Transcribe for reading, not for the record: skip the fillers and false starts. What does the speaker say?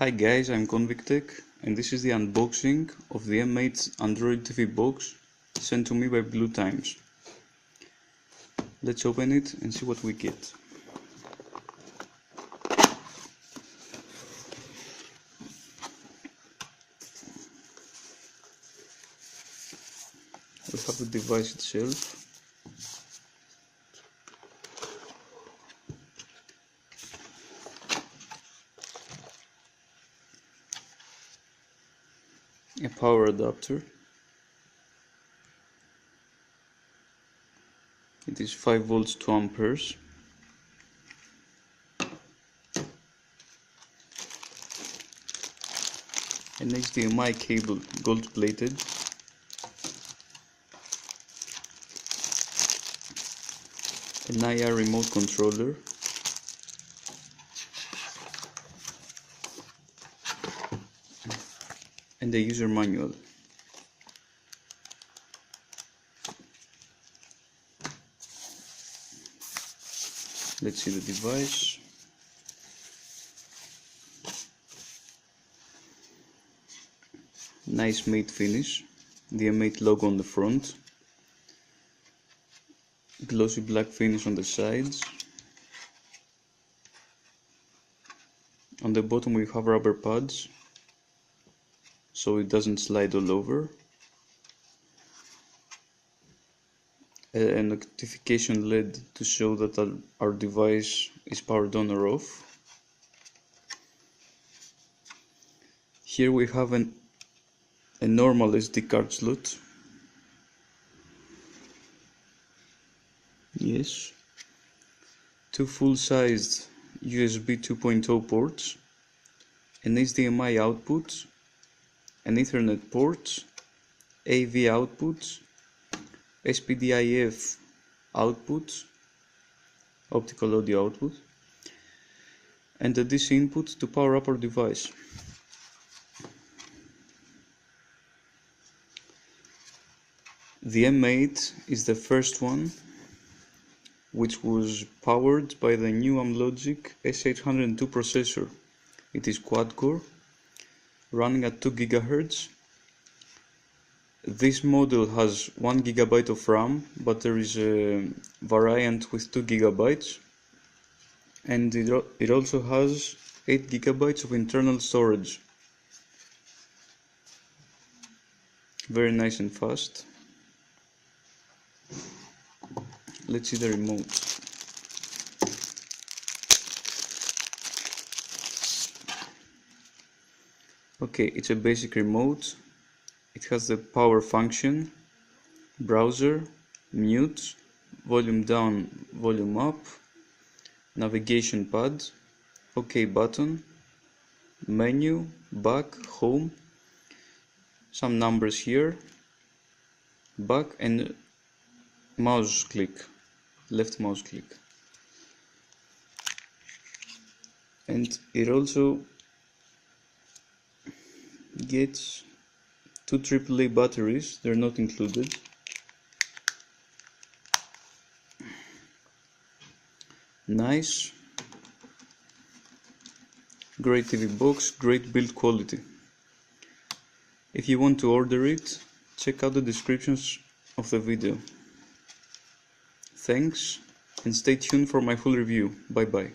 Hi guys, I'm Convictech and this is the unboxing of the M8 Android TV box sent to me by Bluetimes. Let's open it and see what we get. We have the device itself. A power adapter. It is 5 volts to amperes. An HDMI cable, gold plated. An IR remote controller. And a user manual. Let's see the device. Nice matte finish, the M8 logo on the front, glossy black finish on the sides. On the bottom we have rubber pads, so it doesn't slide all over. A notification LED to show that our device is powered on or off. Here we have a normal SD card slot. Yes. Two full-sized USB 2.0 ports, an HDMI output, an Ethernet port, AV output, SPDIF output, optical audio output, and a DC input to power up our device. The M8 is the first one which was powered by the new Amlogic S802 processor. It is quad-core, running at 2 GHz. This model has 1 GB of RAM, but there is a variant with 2 GB, and it also has 8 GB of internal storage. Very nice and fast. Let's see the remote. Okay, it's a basic remote. It has the power function, browser, mute, volume down, volume up, navigation pad, OK button, menu, back, home, some numbers here, back, and mouse click, left mouse click. And it also gets 2 AAA batteries, they're not included. Nice. Great TV box, great build quality. If you want to order it, check out the descriptions of the video. Thanks, and stay tuned for my full review. Bye bye.